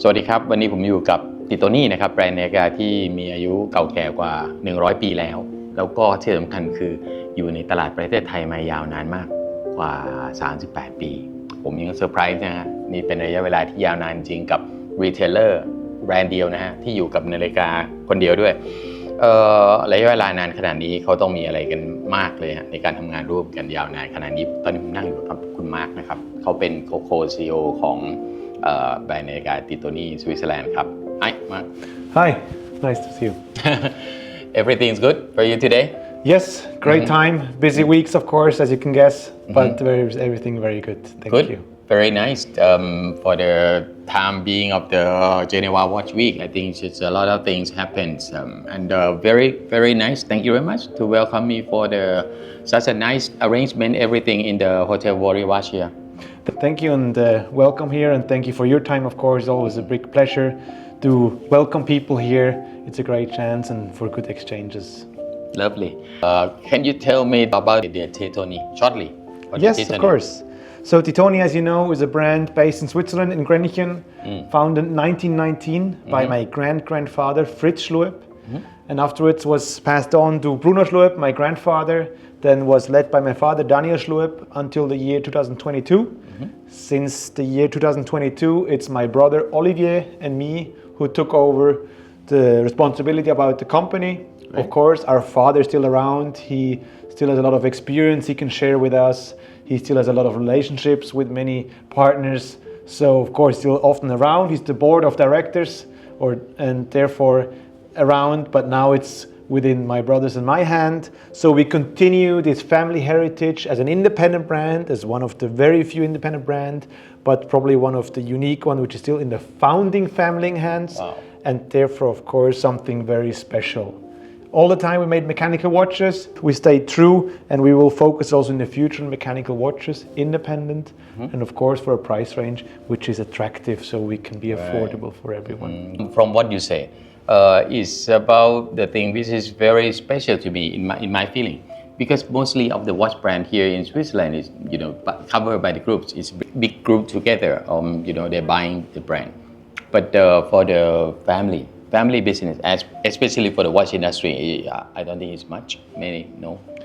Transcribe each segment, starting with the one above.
สวัสดีครับวันนี้ผมอยู่กับติโตนี่นะครับแบรนด์นาฬิกาที่มีอายุเก่าแก่กว่า100ปีแล้วก็ที่สำคัญคืออยู่ในตลาดประเทศไทยมายาวนานมากกว่า38ปีผมยังเซอร์ไพรส์นะฮะนี่เป็นระยะเวลาที่ยาวนานจริงกับรีเทลเลอร์แบรนด์เดียวนะฮะที่อยู่กับนาฬิกาคนเดียวด้วยระยะเวลานานขนาดนี้เขาต้องมีอะไรกันมากเลยฮะในการทำงานร่วมกันยาวนานขนาดนี้ตอนนี้ผมนั่งอยู่กับคุณมาร์คนะครับเขาเป็นโคซีอีโอของแบรนด์นาฬิกาติโตนี่สวิตเซอร์แลนด์ครับ Hi Mark Hi nice to see you Everything's good for you today Yes great time busy weeks of course as you can guess but everything very good thank you Very nice for the time being of the Geneva Watch Week I think just a lot of things happens and very nice thank you very much to welcome me for the such a nice arrangement everything in the Hotel Beaurivage here Thank you and welcome here and thank you for your time of course always a big pleasure to welcome people here it's a great chance and for good exchanges Lovely can you tell me about the Titoni shortly Yes of course So Titoni as you know is a brand based in Switzerland in Grenchen founded in 1919 by my grandfather Fritz Schluep and afterwards was passed on to Bruno Schluep my grandfather then was led by my father Daniel Schluep until the year 2022 Since the year 2022 it's my brother Olivier and me who took over the responsibility about the company Of course our father is still around he still has a lot of experience he can share with us he still has a lot of relationships with many partners so of course still often around he's the board of directors and therefore around but now it's within my brothers and my hand so we continue this family heritage as an independent brand as one of the very few independent brand but probably one of the unique one which is still in the founding family hands and therefore of course something very special All the time we made mechanical watches we stayed true and we will focus also in the future on mechanical watches independent and of course for a price range which is attractive so we can be affordable for everyone From what you say is about the thing which is very special to me in my feeling because mostly of the watch brand here in Switzerland is covered by the groups it's big group together they're buying the brand but for the family business especially for the watch industry I don't think it's much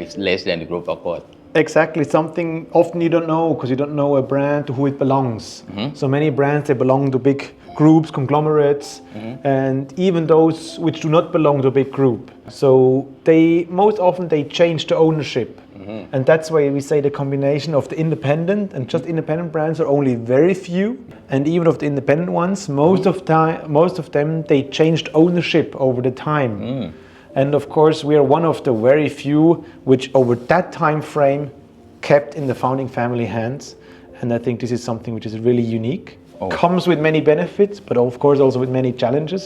it's less than the group of course Exactly something often you don't know because you don't know a brand to who it belongs so many brands they belong to big groups conglomerates and even those which do not belong to a big group so they most often they change the ownership and that's why we say the combination of the independent and just independent brands are only very few and even of the independent ones most of them they changed ownership over the time and of course we are one of the very few which over that time frame kept in the founding family hands and I think this is something which is really unique comes with many benefits but of course also with many challenges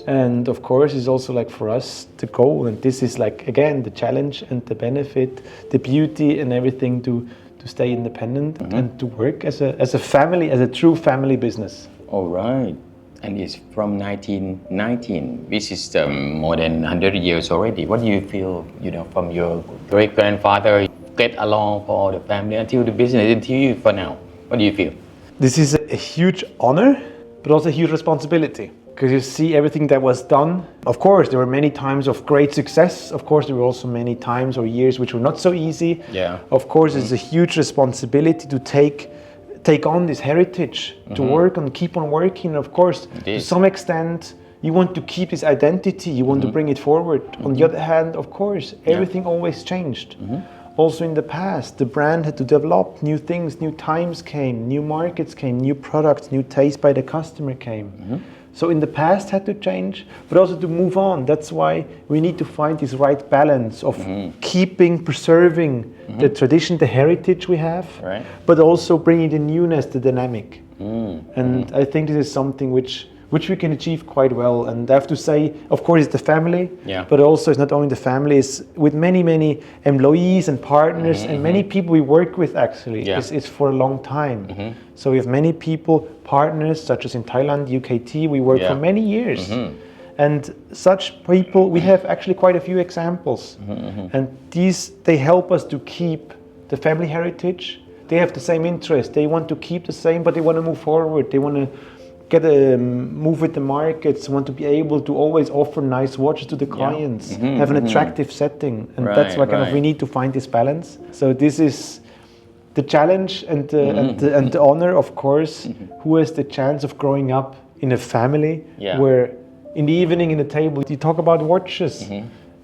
and of course is also like for us the goal and this is like again the challenge and the benefit the beauty and everything to stay independent and to work as a family as a true family business All right and it's from 1919 which is more than 100 years already what do you feel from your great grandfather get along for the family until the business until you for now what do you feel This is a huge honor, but also a huge responsibility because you see everything that was done. Of course, there were many times of great success. Of course, there were also many times or years which were not so easy. Of course, it's a huge responsibility to take on this heritage, to work and keep on working. Of course, to some extent, you want to keep this identity, you want to bring it forward. On the other hand, of course, everything always changed. Also in the past, the brand had to develop new things, new times came, new markets came, new products, new taste by the customer came. So in the past had to change, but also to move on. That's why we need to find this right balance of keeping, preserving the tradition, the heritage we have, but also bringing the newness, the dynamic. And I think this is something which we can achieve quite well and I have to say of course it's the family but also it's not only the family it's with many employees and partners and many people we work with actually it's for a long time so we have many people partners such as in Thailand UKT we work for many years and such people we have actually quite a few examples and these they help us to keep the family heritage they have the same interest they want to keep the same but they want to move forward they want to get a move with the markets, want to be able to always offer nice watches to the clients, have an attractive setting, and that's why kind of we need to find this balance. So this is the challenge and the honor, of course. Who has the chance of growing up in a family where in the evening in the table you talk about watches,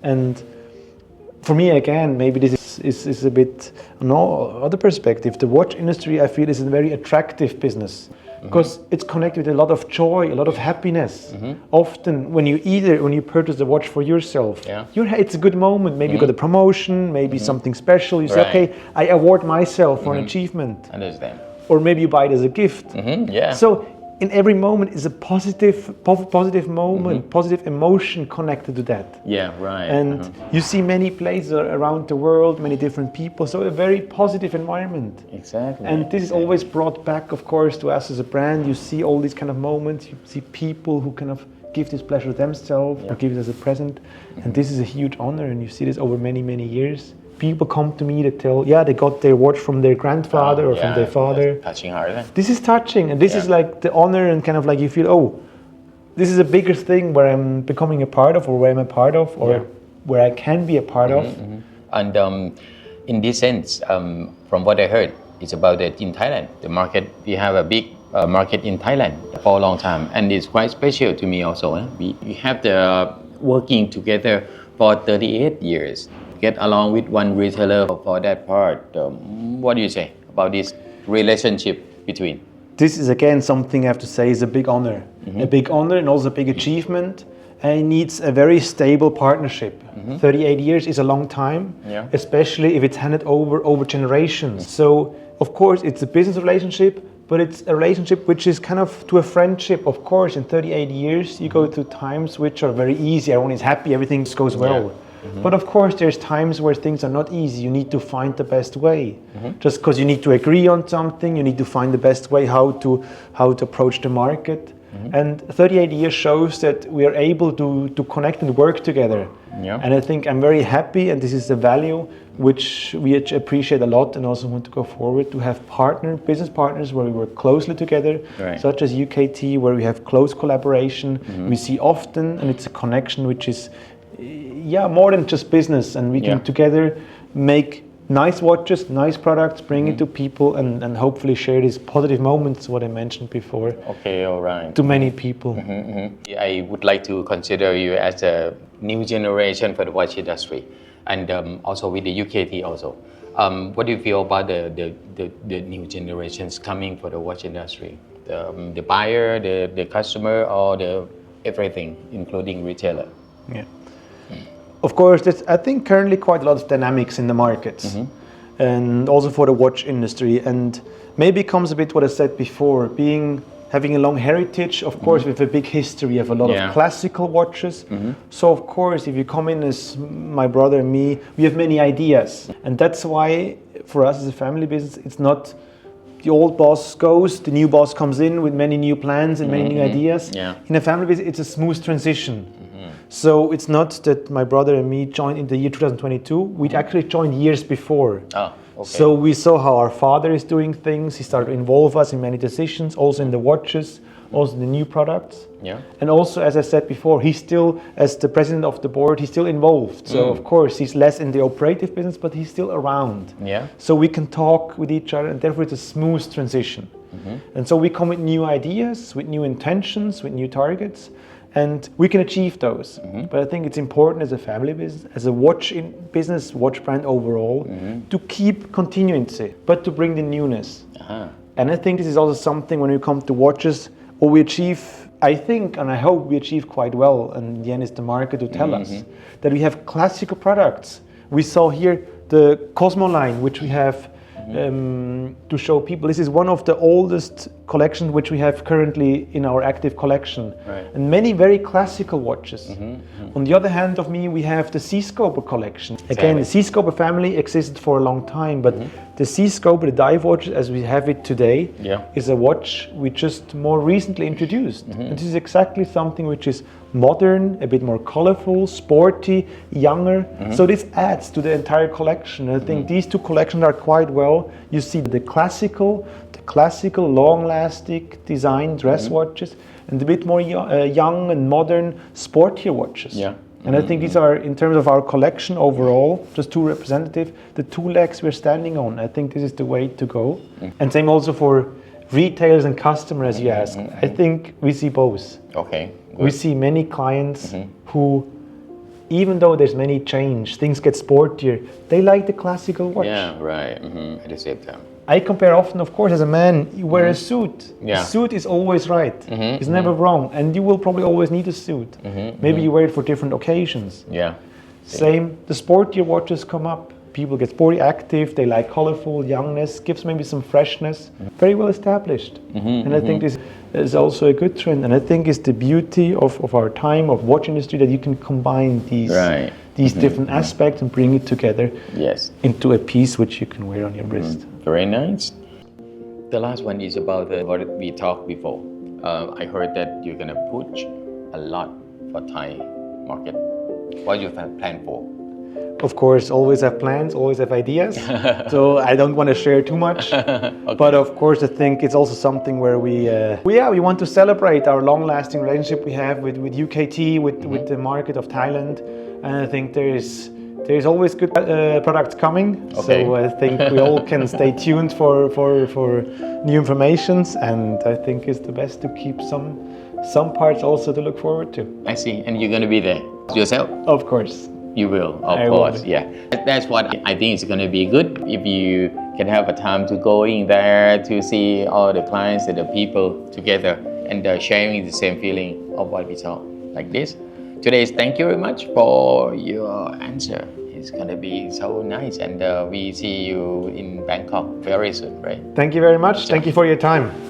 and for me again maybe this is a bit other perspective. The watch industry I feel is a very attractive business. Because it's connected with a lot of joy, a lot of happiness. Often when you purchase a watch for yourself, it's a good moment. Maybe you got a promotion, maybe something special. You say, okay, I award myself for an achievement. Understand. Or maybe you buy it as a gift. So in every moment is a positive moment, positive emotion connected to that. Yeah, right. And you see many places around the world, many different people, so a very positive environment. Exactly. And this is always brought back, of course, to us as a brand. You see all these kind of moments, you see people who kind of give this pleasure themselves, or give it as a present. And this is a huge honor, and you see this over many, many years. People come to me to tell, they got their watch from their grandfather or from their father. Touching heart. This is touching, and this is like the honor, and kind of like you feel, this is a bigger thing where I'm becoming a part of, or where I'm a part of, or where I can be a part of. And in this sense, from what I heard, it's about that in Thailand, the market, we have a big market in Thailand for a long time, and it's quite special to me also. We have the working together for 38 years. Get along with one retailer for that part. What do you say about this relationship between? This is again something I have to say is a big honor. A big honor and also a big achievement. And it needs a very stable partnership. 38 years is a long time, especially if it's handed over generations. So of course it's a business relationship, but it's a relationship which is kind of to a friendship. Of course, in 38 years you go through times which are very easy. Everyone is happy, everything goes well. But of course there's times where things are not easy. You need to find the best way. Just because you need to agree on something, you need to find the best way how to approach the market. And 38 years shows that we are able to connect and work together. And I think I'm very happy, and this is a value which we appreciate a lot, and also want to go forward to have business partners where we work closely together, such as UKT, where we have close collaboration. We see often, and it's a connection which is more than just business, and we can together make nice watches, nice products, bring it to people, and hopefully share these positive moments, what I mentioned before. Okay, all right. To many people. I would like to consider you as a new generation for the watch industry, and also with the UKT also. What do you feel about the new generations coming for the watch industry? The buyer, the customer, or the everything, including retailer? Of course, there's, I think, currently quite a lot of dynamics in the markets, and also for the watch industry. And maybe it comes a bit what I said before, having a long heritage, of course, with a big history of a lot of classical watches. So of course, if you come in as my brother and me, we have many ideas. And that's why for us as a family business, it's not the old boss goes, the new boss comes in with many new plans and many new ideas. In a family business, it's a smooth transition. So it's not that my brother and me joined in the year 2022. We actually joined years before. So we saw how our father is doing things. He started to involve us in many decisions, also in the watches, also the new products. And also, as I said before, he's still, as the president of the board, he's still involved. So of course, he's less in the operative business, but he's still around. So we can talk with each other, and therefore it's a smooth transition. And so we come with new ideas, with new intentions, with new targets. And we can achieve those. But I think it's important as a family business, as a watch watch brand overall, to keep continuing it, but to bring the newness. And I think this is also something when we come to watches, what we achieve, I think, and I hope we achieve quite well, and in the end it's the market to tell us, that we have classical products. We saw here the Cosmo line, which we have to show people. This is one of the oldest collections which we have currently in our active collection, and many very classical watches. On the other hand of me, we have the Seascoper collection. Again, the Seascoper family existed for a long time, but the Seascoper, the dive watch as we have it today, is a watch we just more recently introduced. And this is exactly something which is modern, a bit more colorful, sporty, younger. So this adds to the entire collection. I think these two collections are quite well. You see the classical long-lasting classic design dress watches and a bit more young and modern sportier watches. Yeah. And I think these are, in terms of our collection overall, just two representative, the two legs we're standing on. I think this is the way to go. And same also for retailers and customers, as you ask. I think we see both. Okay. Good. We see many clients who, even though there's many change, things get sportier, they like the classical watch. Yeah, right. At the same time. I compare often, of course, as a man, you wear a suit. Yeah. A suit is always right. It's never wrong. And you will probably always need a suit. Maybe you wear it for different occasions. Yeah. Same, the sportier watches come up. People get sporty active, they like colorful youngness, gives maybe some freshness. Very well established. And I think this is also a good trend. And I think it's the beauty of our time, of watch industry, that you can combine these different aspects and bring it together into a piece which you can wear on your wrist. Very nice. The last one is about what we talked before. I heard that you're gonna push a lot for Thai market. What you plan for? Of course, always have plans, always have ideas. So I don't want to share too much. But of course, I think it's also something where we want to celebrate our long-lasting relationship we have with UKT, with the market of Thailand. And I think there's always good products coming. Okay. So I think we all can stay tuned for new informations. And I think it's the best to keep some parts also to look forward to. I see. And you're gonna be there yourself? Of course. You will, of course, yeah. That's what I think is going to be good if you can have a time to go in there to see all the clients and the people together and sharing the same feeling of what we talk like this. Today, thank you very much for your answer. It's going to be so nice, and we see you in Bangkok very soon, right? Thank you very much. Thank you for your time.